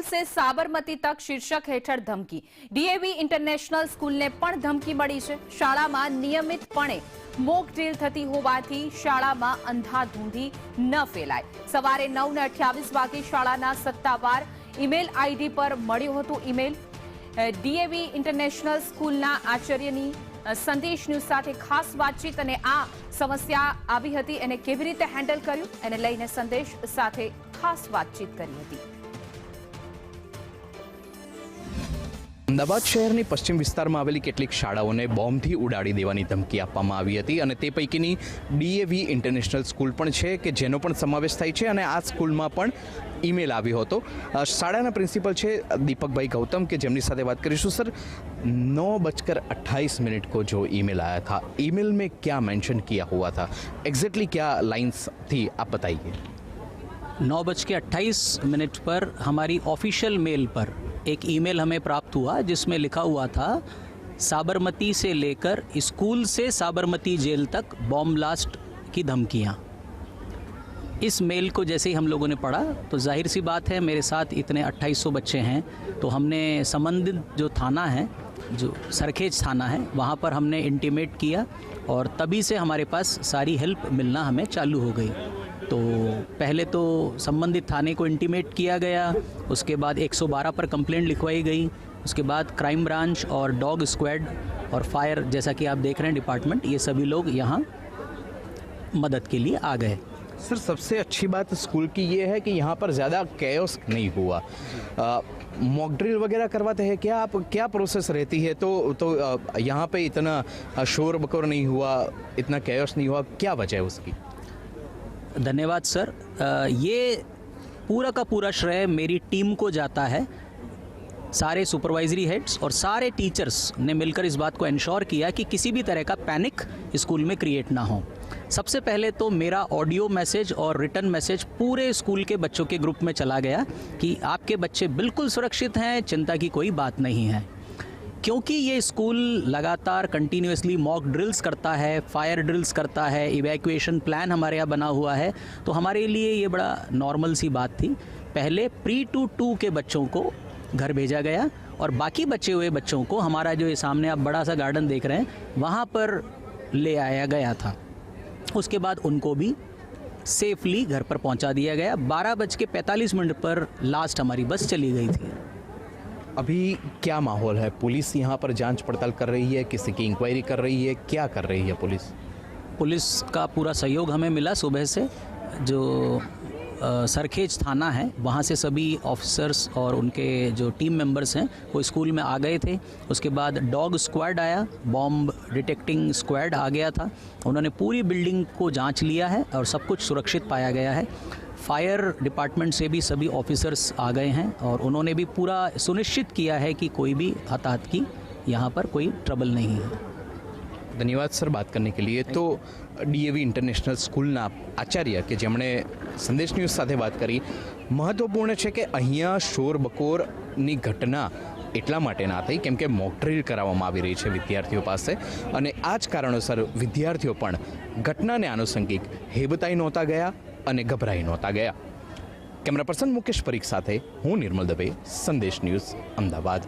से साबरमती तक शीर्षक हेठळ धमकी। डीएवी इंटरनेशनल स्कूलने पण धमकी मળી છે। શાળામાં નિયમિતપણે મોક ડ્રીલ થતી હોવાથી શાળામાં અંધાધૂંધી ન ફેલાય। સવારે 9:28 વાગે શાળાના સત્તાવાર ઈમેલ આઈડી પર મળ્યો હતો ઈમેલ। डीएवी इंटरनेशनल स्कूलना आचार्यनी संदेश न्यूज साथे खास बातचीत अने आ समस्या आवी हती एने केवी रीते हेन्डल कर्युं एने लईने संदेश साथे खास बातचीत करी हती। अमदावाद शहरनी पश्चिम विस्तारमां आवेली केटलीक शाळाओने बॉम्बथी उडाड़ी देवानी धमकी आपवामां आवी हती अने ते पैकीनी डीएवी इंटरनेशनल स्कूल पण छे के जेनो पण समावेश थाय छे अने आ स्कूलमां पण ईमेल आव्यो हतो। शाळाना प्रिंसिपल छे दीपकभाई गौतम के जेमनी साथे बात करीशुं। सर, 9:28 को जो ईमेल आया था, ईमेल में क्या मेंशन किया हुआ था, एग्जैक्टली क्या लाइंस थी, आप बताइए। 9:28 पर हमारी ऑफिशियल मेल पर एक ईमेल हमें प्राप्त हुआ जिसमें लिखा हुआ था साबरमती से लेकर स्कूल से साबरमती जेल तक बॉम्ब ब्लास्ट की धमकियाँ। इस मेल को जैसे ही हम लोगों ने पढ़ा तो जाहिर सी बात है, मेरे साथ इतने 2800 बच्चे हैं, तो हमने संबंधित जो थाना है, जो सरखेज थाना है, वहाँ पर हमने इंटीमेट किया और तभी से हमारे पास सारी हेल्प मिलना हमें चालू हो गई। तो पहले तो संबंधित थाने को इंटीमेट किया गया, उसके बाद 112 पर कंप्लेंट लिखवाई गई, उसके बाद क्राइम ब्रांच और डॉग स्क्वाड और फायर, जैसा कि आप देख रहे हैं डिपार्टमेंट, ये सभी लोग यहाँ मदद के लिए आ गए। सर, सबसे अच्छी बात स्कूल की ये है कि यहाँ पर ज़्यादा कैओस नहीं हुआ। मॉक ड्रिल वगैरह करवाते हैं क्या आप, क्या प्रोसेस रहती है? तो यहाँ पे इतना शोर बकोर नहीं हुआ, इतना कैओस नहीं हुआ, क्या वजह है उसकी? धन्यवाद सर। ये पूरा का पूरा श्रेय मेरी टीम को जाता है। सारे सुपरवाइजरी हेड्स और सारे टीचर्स ने मिलकर इस बात को इंश्योर किया कि किसी भी तरह का पैनिक स्कूल में क्रिएट ना हो। सबसे पहले तो मेरा ऑडियो मैसेज और रिटर्न मैसेज पूरे स्कूल के बच्चों के ग्रुप में चला गया कि आपके बच्चे बिल्कुल सुरक्षित हैं, चिंता की कोई बात नहीं है। क्योंकि ये स्कूल लगातार कंटिन्यूसली मॉक ड्रिल्स करता है, फायर ड्रिल्स करता है, इवैक्यूएशन प्लान हमारे यहाँ बना हुआ है, तो हमारे लिए ये बड़ा नॉर्मल सी बात थी। पहले प्री-2 के बच्चों को घर भेजा गया और बाकी बचे हुए बच्चों को हमारा जो ये सामने आप बड़ा सा गार्डन देख रहे हैं, वहाँ पर ले आया गया था। उसके बाद उनको भी सेफली घर पर पहुँचा दिया गया। 12:45 पर लास्ट हमारी बस चली गई थी। अभी क्या माहौल है? पुलिस यहाँ पर जांच पड़ताल कर रही है, किसी की इंक्वायरी कर रही है, क्या कर रही है पुलिस? पुलिस का पूरा सहयोग हमें मिला सुबह से। जो सरखेज थाना है, वहाँ से सभी ऑफिसर्स और उनके जो टीम मेंबर्स हैं वो स्कूल में आ गए थे। उसके बाद डॉग स्क्वाड आया, बॉम्ब डिटेक्टिंग स्क्वाड आ गया था। उन्होंने पूरी बिल्डिंग को जांच लिया है और सब कुछ सुरक्षित पाया गया है। फायर डिपार्टमेंट से भी सभी ऑफिसर्स आ गए हैं और उन्होंने भी पूरा सुनिश्चित किया है कि कोई भी हताहत की यहाँ पर कोई ट्रबल नहीं है। धन्यवाद सर बात करने के लिए। तो डीएवी इंटरनेशनल स्कूलना आचार्य के जेमणे संदेश न्यूज साथे बात करी, महत्वपूर्ण है कि अहींया शोर बकोरनी घटना એટલા માટે ના થઈ કેમ કે મોક ડ્રીલ કરાવવામાં આવી રહી છે વિદ્યાર્થીઓ પાસે, અને આ જ કારણોસર વિદ્યાર્થીઓ પણ ઘટનાને આનુષંગિક હેબતાઈ નહોતા ગયા અને ગભરાઈ નહોતા ગયા। કેમેરા પર્સન મુકેશ પરીખ સાથે હું નિર્મલ દવે, સંદેશ ન્યૂઝ, અમદાવાદ।